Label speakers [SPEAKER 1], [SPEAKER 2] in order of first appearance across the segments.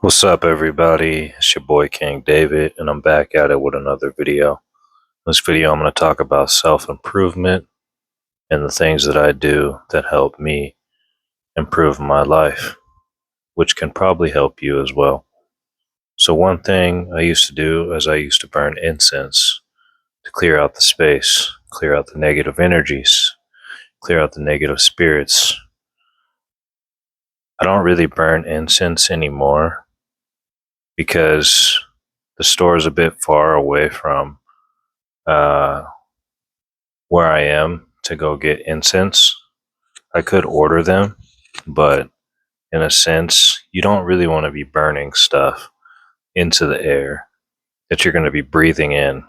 [SPEAKER 1] What's up, everybody? It's your boy King David, and I'm back at it with another video. In this video, I'm going to talk about self improvement and the things that I do that help me improve my life, which can probably help you as well. So, one thing I used to do is I used to burn incense to clear out the space, clear out the negative energies, clear out the negative spirits. I don't really burn incense anymore because the store is a bit far away from uh, where I am to go get incense. I could order them, but in a sense, you don't really want to be burning stuff into the air that you're going to be breathing in.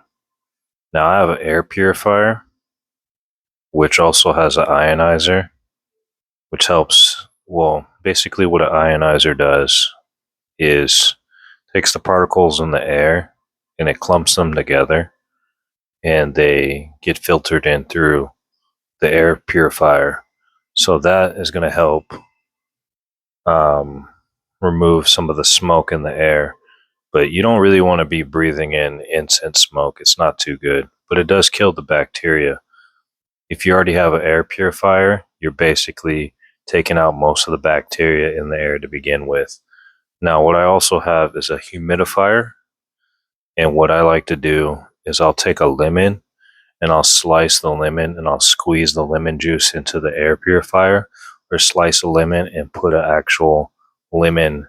[SPEAKER 1] Now, I have an air purifier, which also has an ionizer, which helps. Well, basically, what an ionizer does is takes the particles in the air and it clumps them together, and they get filtered in through the air purifier. So that is going to help um, remove some of the smoke in the air. But you don't really want to be breathing in incense smoke. It's not too good, but it does kill the bacteria. If you already have an air purifier, you're basically taking out most of the bacteria in the air to begin with. Now, what I also have is a humidifier. And what I like to do is I'll take a lemon and I'll slice the lemon and I'll squeeze the lemon juice into the air purifier, or slice a lemon and put an actual lemon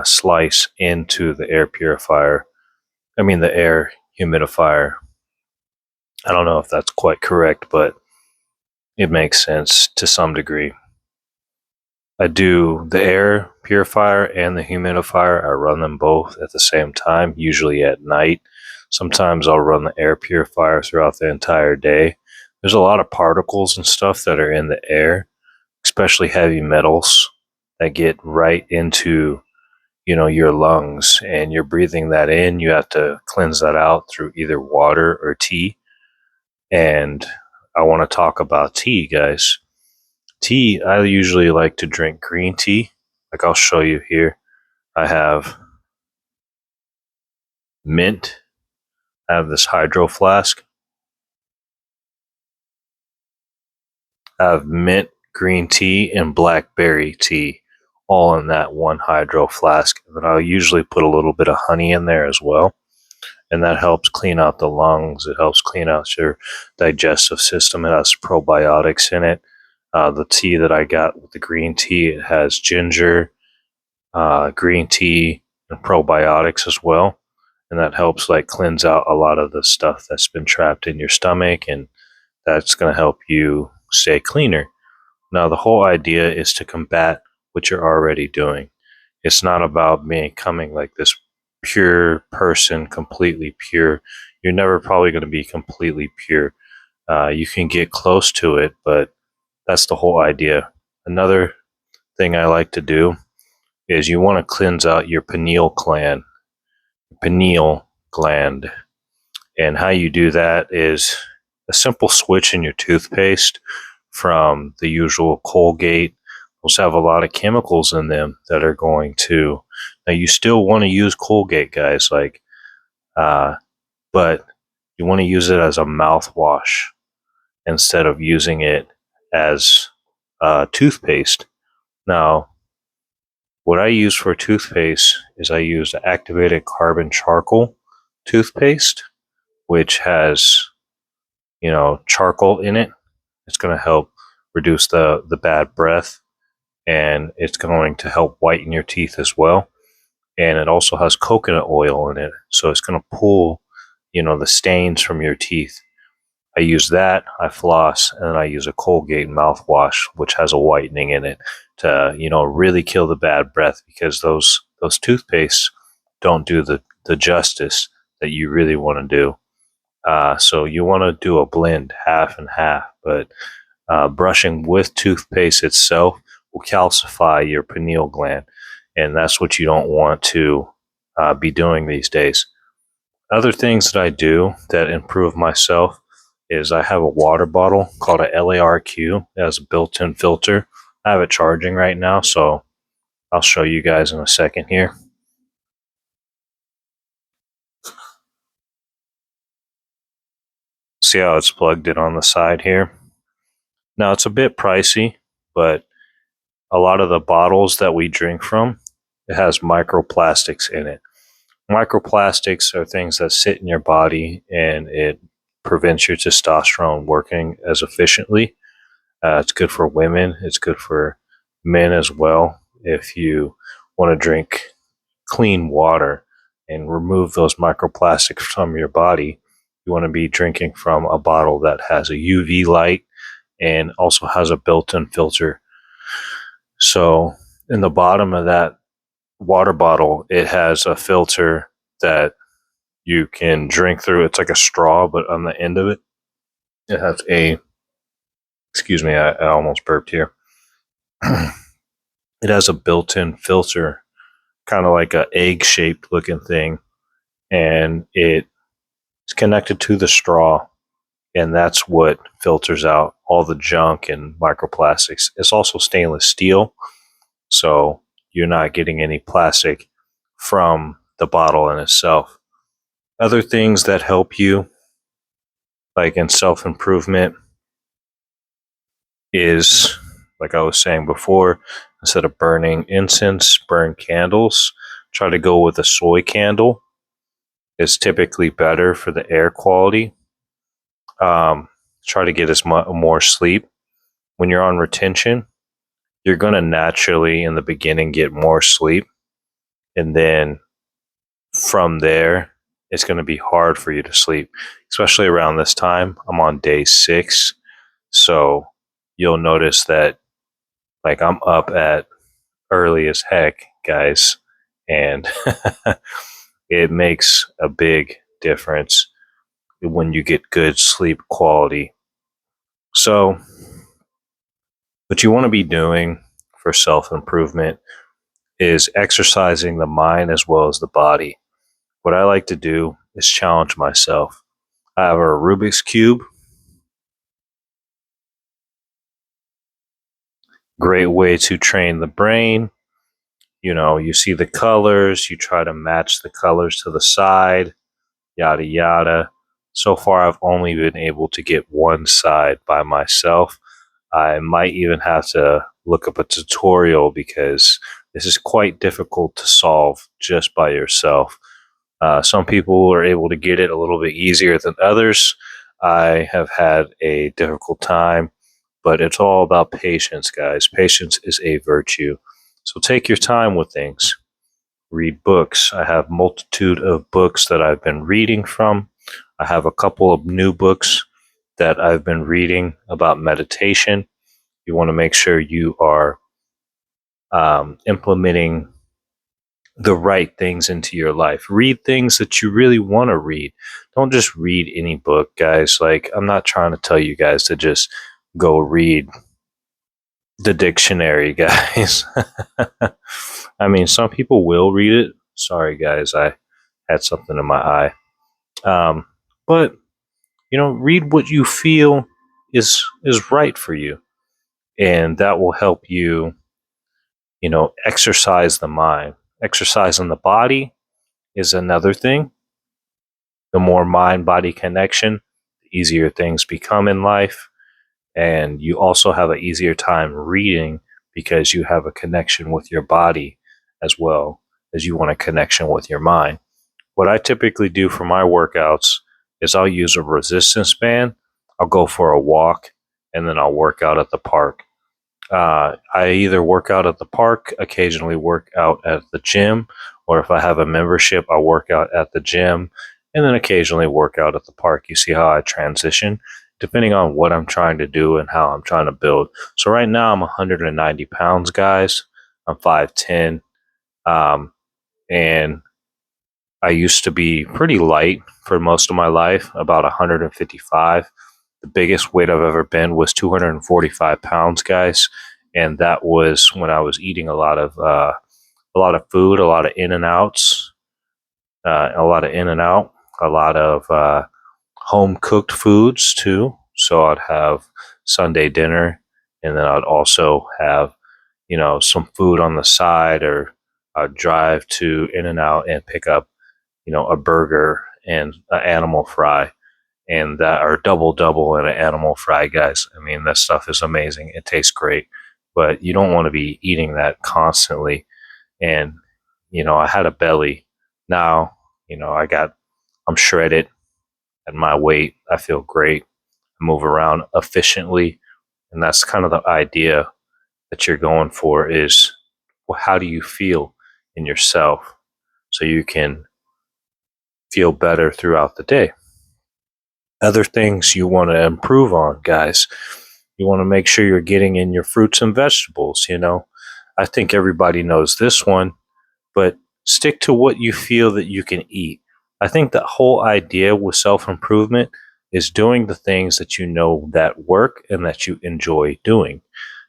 [SPEAKER 1] slice into the air purifier. I mean, the air humidifier. I don't know if that's quite correct, but it makes sense to some degree. I do the air purifier and the humidifier. I run them both at the same time, usually at night. Sometimes I'll run the air purifier throughout the entire day. There's a lot of particles and stuff that are in the air, especially heavy metals that get right into your lungs, and you're breathing that in. You have to cleanse that out through either water or tea. And I want to talk about tea, guys. Tea, I usually like to drink green tea. Like, I'll show you here. I have mint. I have this hydro flask. I have mint, green tea, and blackberry tea, all in that one hydro flask. And then I'll usually put a little bit of honey in there as well. And that helps clean out the lungs. It helps clean out your digestive system. It has probiotics in it. The tea that I got with the green tea, it has ginger, green tea, and probiotics as well. And that helps like cleanse out a lot of the stuff that's been trapped in your stomach, and that's going to help you stay cleaner. Now, the whole idea is to combat what you're already doing. It's not about becoming like this pure person, completely pure. You're never probably going to be completely pure. You can get close to it, but that's the whole idea. Another thing I like to do is you want to cleanse out your pineal gland. And how you do that is a simple switch in your toothpaste from the usual Colgate. Those have a lot of chemicals in them that are going to. Now, you still want to use Colgate, guys, but you want to use it as a mouthwash instead of using it as toothpaste. Now, what I use for toothpaste is I use the activated carbon charcoal toothpaste, which has, charcoal in it. It's going to help reduce the bad breath, and it's going to help whiten your teeth as well. And it also has coconut oil in it, so it's going to pull, the stains from your teeth. I use that, I floss, and then I use a Colgate mouthwash, which has a whitening in it to, really kill the bad breath, because those toothpastes don't do the justice that you really want to do. So you want to do a blend, half and half, but brushing with toothpaste itself will calcify your pineal gland, and that's what you don't want to be doing these days. Other things that I do that improve myself is I have a water bottle called a LARQ. It has a built-in filter. I have it charging right now, so I'll show you guys in a second here. See how it's plugged in on the side here? Now it's a bit pricey, but a lot of the bottles that we drink from, it has microplastics in it. Microplastics are things that sit in your body and it prevents your testosterone working as efficiently. It's good for women. It's good for men as well. If you want to drink clean water and remove those microplastics from your body, you want to be drinking from a bottle that has a UV light and also has a built-in filter. So in the bottom of that water bottle, it has a filter that you can drink through. It's like a straw, but on the end of it, it has a, excuse me, I almost burped here. It has a built-in filter, kind of like a egg-shaped looking thing, and it's connected to the straw, and that's what filters out all the junk and microplastics. It's also stainless steel, so you're not getting any plastic from the bottle in itself. Other things that help you, like in self-improvement, is, like I was saying before, instead of burning incense, burn candles. Try to go with a soy candle. It's typically better for the air quality. Try to get as much more sleep. When you're on retention, you're going to naturally in the beginning get more sleep, and then from there it's going to be hard for you to sleep, especially around this time. I'm on day 6, so you'll notice that like I'm up at early as heck, guys, and it makes a big difference when you get good sleep quality. So what you want to be doing for self-improvement is exercising the mind as well as the body. What I like to do is challenge myself. I have a Rubik's Cube. Great way to train the brain. You know, you see the colors, you try to match the colors to the side, yada, yada. So far, I've only been able to get one side by myself. I might even have to look up a tutorial because this is quite difficult to solve just by yourself. Some people are able to get it a little bit easier than others. I have had a difficult time, but it's all about patience, guys. Patience is a virtue. So take your time with things. Read books. I have multitude of books that I've been reading from. I have a couple of new books that I've been reading about meditation. You want to make sure you are implementing the right things into your life. Read things that you really want to read. Don't just read any book, guys. Like, I'm not trying to tell you guys to just go read the dictionary, guys. I mean, some people will read it. Sorry, guys, I had something in my eye. But read what you feel is right for you, and that will help you. Exercise the mind. Exercising the body is another thing. The more mind body connection, the easier things become in life. And you also have an easier time reading because you have a connection with your body as well as you want a connection with your mind. What I typically do for my workouts is I'll use a resistance band. I'll go for a walk and then I'll work out at the park. I either work out at the park, occasionally work out at the gym, or if I have a membership, I'll work out at the gym and then occasionally work out at the park. You see how I transition depending on what I'm trying to do and how I'm trying to build. So right now I'm 190 pounds, guys. I'm 5'10", and I used to be pretty light for most of my life, about 155. The biggest weight I've ever been was 245 pounds, guys, and that was when I was eating a lot of food, a lot of in and outs, a lot of in and out, a lot of home cooked foods too. So I'd have Sunday dinner, and then I'd also have some food on the side, or I'd drive to In and Out and pick up a burger and an animal fry. and that are double in an animal fry, guys. I mean, that stuff is amazing. It tastes great, but you don't want to be eating that constantly. And I had a belly. Now, I'm shredded at my weight. I feel great. I move around efficiently, and that's kind of the idea that you're going for is, well, how do you feel in yourself so you can feel better throughout the day? Other things you want to improve on, guys. You want to make sure you're getting in your fruits and vegetables. I think everybody knows this one, but stick to what you feel that you can eat. I think the whole idea with self improvement is doing the things that you know that work and that you enjoy doing.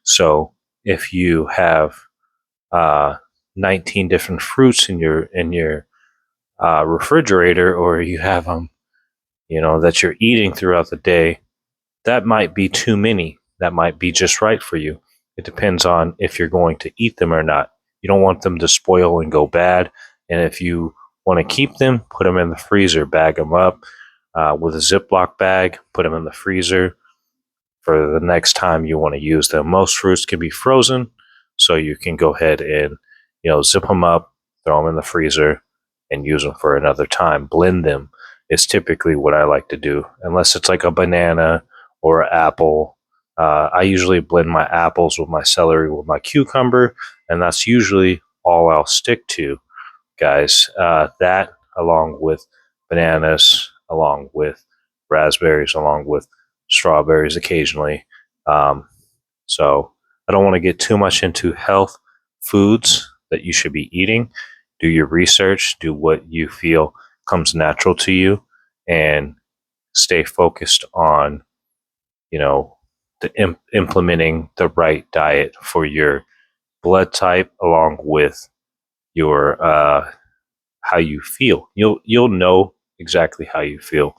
[SPEAKER 1] So if you have uh, 19 different fruits in your refrigerator, or you have them, that you're eating throughout the day, that might be too many. That might be just right for you. It depends on if you're going to eat them or not. You don't want them to spoil and go bad. And if you want to keep them, put them in the freezer, bag them up with a Ziploc bag, put them in the freezer for the next time you want to use them. Most fruits can be frozen, so you can go ahead and zip them up, throw them in the freezer, and use them for another time. Blend them is typically what I like to do, unless it's like a banana or an apple. I usually blend my apples with my celery with my cucumber, and that's usually all I'll stick to, guys. That along with bananas, along with raspberries, along with strawberries occasionally. Um, so I don't want to get too much into health foods that you should be eating. Do your research, do what you feel comes natural to you, and stay focused on, you know, implementing the right diet for your blood type along with your how you feel. You'll know exactly how you feel.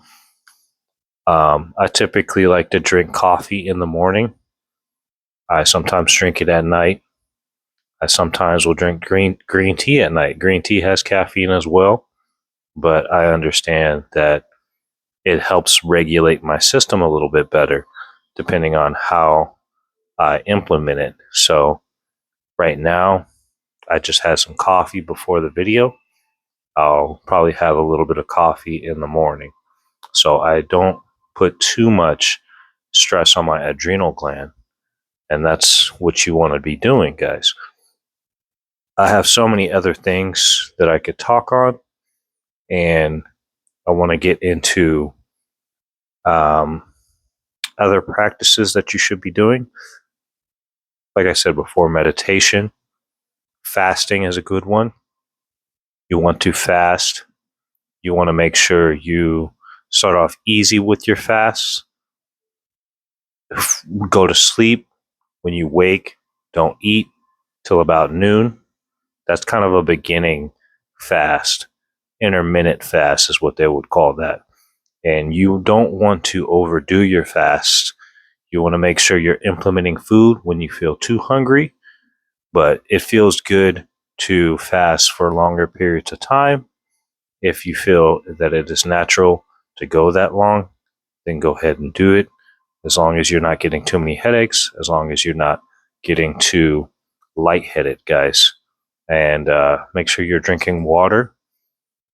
[SPEAKER 1] I typically like to drink coffee in the morning. I sometimes drink it at night. I sometimes will drink green tea at night. Green tea has caffeine as well, but I understand that it helps regulate my system a little bit better depending on how I implement it. So right now, I just had some coffee before the video. I'll probably have a little bit of coffee in the morning. So I don't put too much stress on my adrenal gland. And that's what you want to be doing, guys. I have so many other things that I could talk on, and I want to get into um, other practices that you should be doing. Like I said before, meditation, fasting is a good one. You want to fast. You want to make sure you start off easy with your fasts. Go to sleep. When you wake, don't eat till about noon. That's kind of a beginning fast. Intermittent fast is what they would call that. And you don't want to overdo your fast. You want to make sure you're implementing food when you feel too hungry, but it feels good to fast for longer periods of time. If you feel that it is natural to go that long, then go ahead and do it. As long as you're not getting too many headaches, as long as you're not getting too lightheaded, guys. And make sure you're drinking water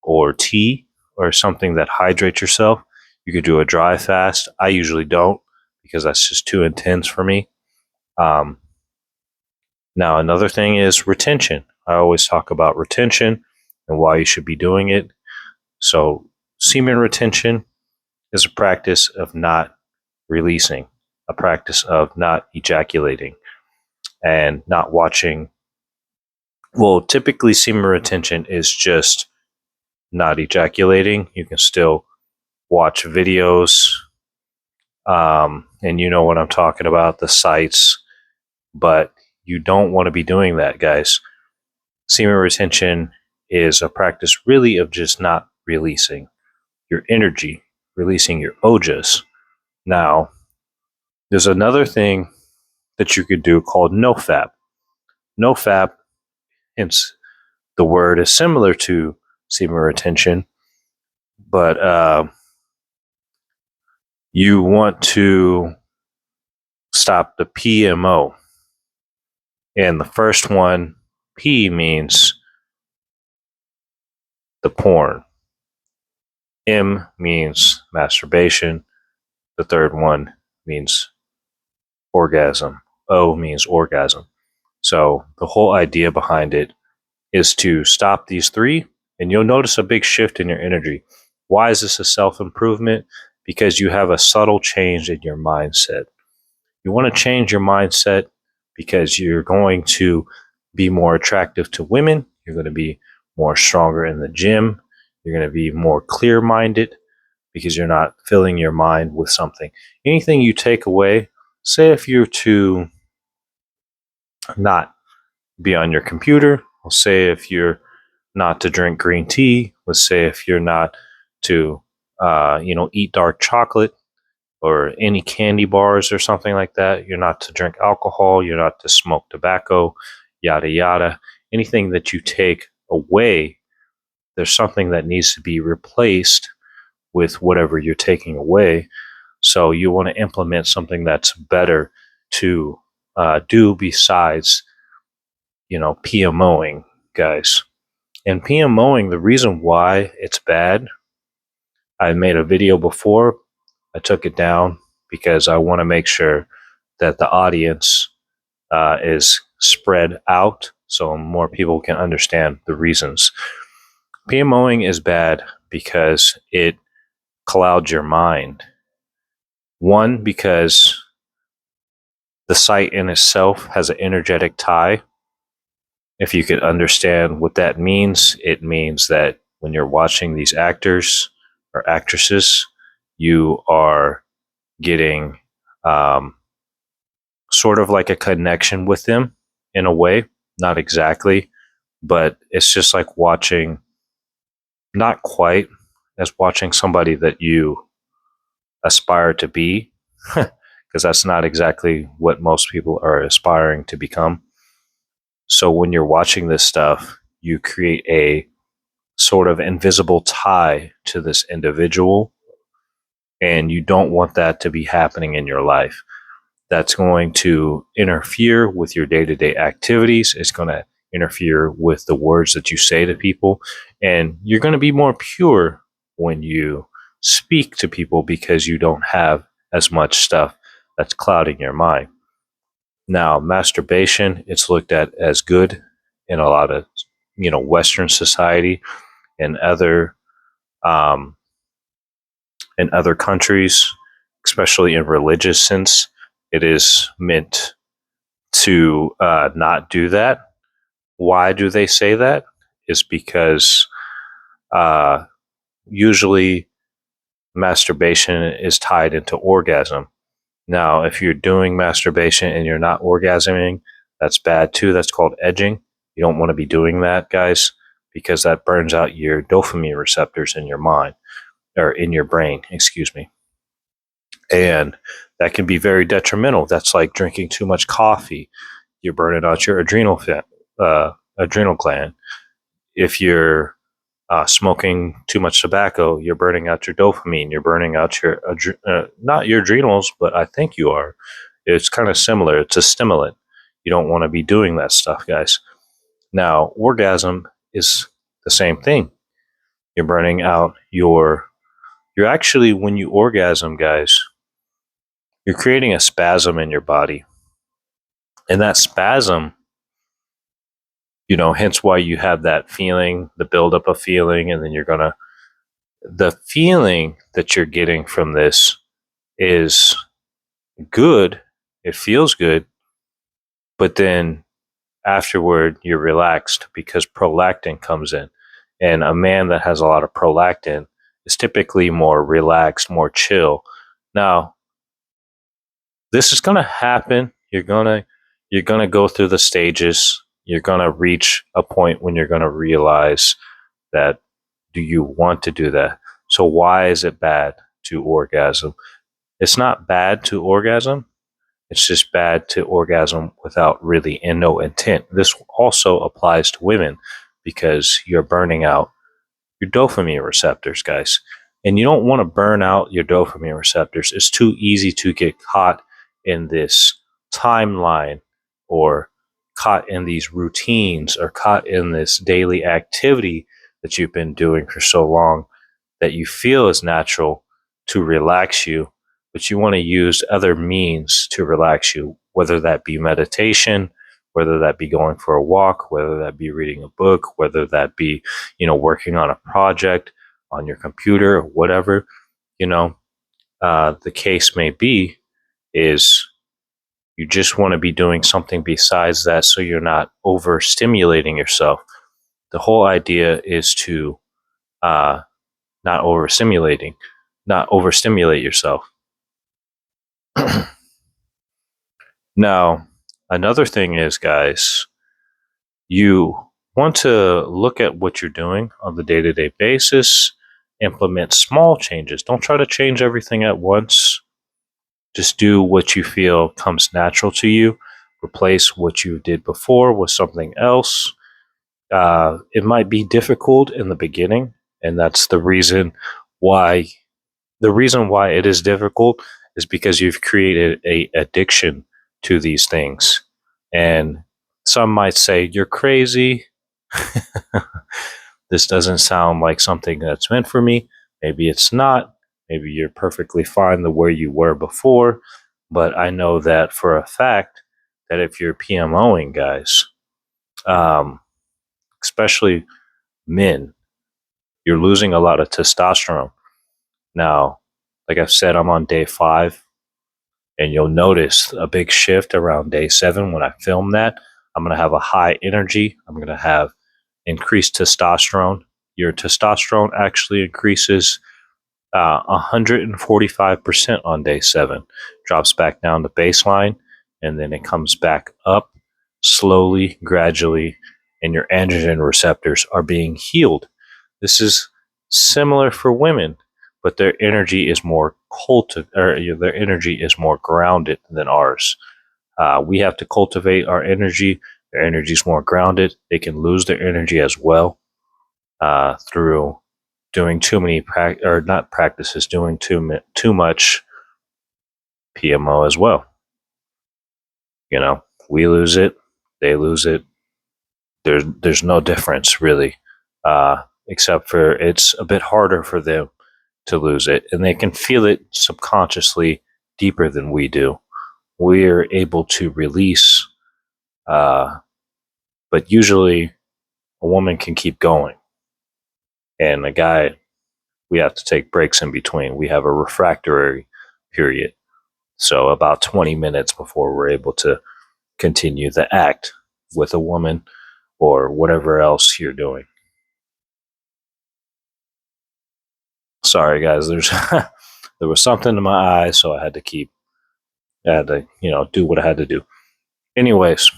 [SPEAKER 1] or tea or something that hydrates yourself. You could do a dry fast. I usually don't because that's just too intense for me. Um, Now, another thing is retention. I always talk about retention and why you should be doing it. So, semen retention is a practice of not releasing, a practice of not ejaculating and not watching. Well, typically, semen retention is just not ejaculating. You can still watch videos, and you know what I'm talking about, the sites, but you don't want to be doing that, guys. Semen retention is a practice really of just not releasing your energy, releasing your ojas. Now, there's another thing that you could do called nofap. Nofap, hence the word, is similar to semen retention, but you want to stop the PMO. And the first one, P, means the porn. M means masturbation. The third one means orgasm. O means orgasm. So the whole idea behind it is to stop these three, and you'll notice a big shift in your energy. Why is this a self-improvement? Because you have a subtle change in your mindset. You want to change your mindset because you're going to be more attractive to women. You're going to be more stronger in the gym. You're going to be more clear-minded because you're not filling your mind with something. Anything you take away, say if you're to not be on your computer, or say if you're not to drink green tea, let's say if you're not to, eat dark chocolate or any candy bars or something like that, you're not to drink alcohol, you're not to smoke tobacco, yada, yada. Anything that you take away, there's something that needs to be replaced with whatever you're taking away. So you want to implement something that's better to do besides, PMOing, guys. And PMOing, the reason why it's bad, I made a video before. I took it down because I want to make sure that the audience is spread out so more people can understand the reasons. PMOing is bad because it clouds your mind. One, because the site in itself has an energetic tie. If you could understand what that means, it means that when you're watching these actors or actresses, you are getting sort of like a connection with them in a way. Not exactly, but it's just like watching, not quite as watching somebody that you aspire to be, because that's not exactly what most people are aspiring to become. So when you're watching this stuff, you create a sort of invisible tie to this individual, and you don't want that to be happening in your life. That's going to interfere with your day-to-day activities. It's going to interfere with the words that you say to people, and you're going to be more pure when you speak to people because you don't have as much stuff that's clouding your mind. Now, masturbation, it's looked at as good in a lot of, Western society and um, in other countries, especially in religious sense. It is meant to not do that. Why do they say that? Is because uh, usually masturbation is tied into orgasm. Now, if you're doing masturbation and you're not orgasming, that's bad too. That's called edging. You don't want to be doing that, guys, because that burns out your dopamine receptors in your mind or in your brain, excuse me. And that can be very detrimental. That's like drinking too much coffee. You're burning out your adrenal gland. If you're smoking too much tobacco, you're burning out your dopamine. You're burning out your not your adrenals, but I think you are. It's kind of similar. It's a stimulant. You don't want to be doing that stuff, guys. Now, orgasm is the same thing. You're burning out your. You're actually, when you orgasm, guys, you're creating a spasm in your body, and that spasm, hence why you have that feeling, the buildup of feeling, and then the feeling that you're getting from this is good. It feels good, but then afterward you're relaxed because prolactin comes in. And a man that has a lot of prolactin is typically more relaxed, more chill. Now, this is going to happen. You're going to go through the stages. You're going to reach a point when you're going to realize that, do you want to do that? So why is it bad to orgasm? It's not bad to orgasm. It's just bad to orgasm without really no intent. This also applies to women because you're burning out your dopamine receptors, guys. And you don't want to burn out your dopamine receptors. It's too easy to get caught in this timeline, or caught in these routines, or caught in this daily activity that you've been doing for so long that you feel is natural to relax you, but you want to use other means to relax you, whether that be meditation, whether that be going for a walk, whether that be reading a book, whether that be, working on a project on your computer, or whatever, the case may be, is you just want to be doing something besides that so you're not overstimulating yourself. The whole idea is to uh, not overstimulate yourself. Now, another thing is, guys, you want to look at what you're doing on the day-to-day basis, implement small changes. Don't try to change everything at once. Just do what you feel comes natural to you. Replace what you did before with something else. It might be difficult in the beginning, and that's the reason why. The reason why it is difficult is because you've created a addiction to these things, and some might say you're crazy. This doesn't sound like something that's meant for me. Maybe it's not. Maybe you're perfectly fine the way you were before. But I know that for a fact that if you're PMOing, guys, um, especially men, you're losing a lot of testosterone. Now, like I've said, I'm on day 5, and you'll notice a big shift around day 7 when I film that. I'm going to have a high energy. I'm going to have increased testosterone. Your testosterone actually increases 145% on day 7, drops back down to baseline, and then it comes back up slowly, gradually, and your androgen receptors are being healed. This is similar for women, but their energy is more their energy is more grounded than ours. We have to cultivate our energy. Their energy is more grounded. They can lose their energy as well through doing too many not practices, doing too much PMO as well. We lose it, they lose it. There's no difference really, except for it's a bit harder for them to lose it, and they can feel it subconsciously deeper than we do. We're able to release, but usually a woman can keep going, and a guy, we have to take breaks in between. We have a refractory period. So about 20 minutes before we're able to continue the act with a woman or whatever else you're doing. Sorry, guys. There was something in my eye, so I had to do what I had to do. Anyways,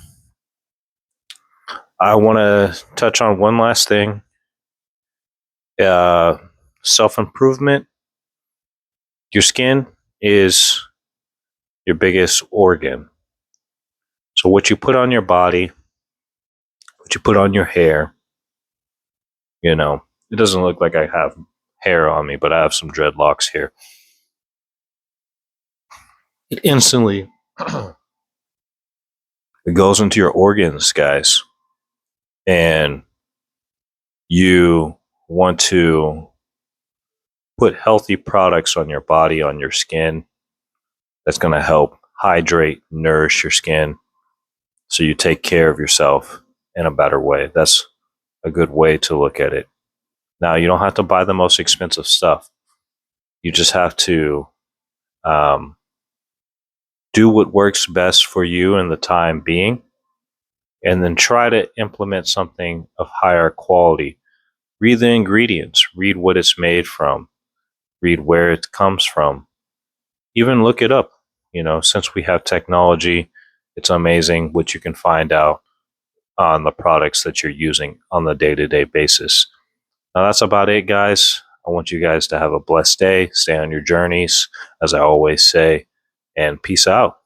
[SPEAKER 1] I want to touch on one last thing. Self-improvement. Your skin is your biggest organ. So what you put on your body, what you put on your hair, it doesn't look like I have hair on me, but I have some dreadlocks here. It instantly it goes into your organs, guys. And you want to put healthy products on your body, on your skin, that's going to help hydrate, nourish your skin, so you take care of yourself in a better way. That's a good way to look at it. Now, you don't have to buy the most expensive stuff. You just have to do what works best for you in the time being, and then try to implement something of higher quality. Read the ingredients, read what it's made from, read where it comes from, even look it up. Since we have technology, it's amazing what you can find out on the products that you're using on the day-to-day basis. Now, that's about it, guys. I want you guys to have a blessed day. Stay on your journeys, as I always say, and peace out.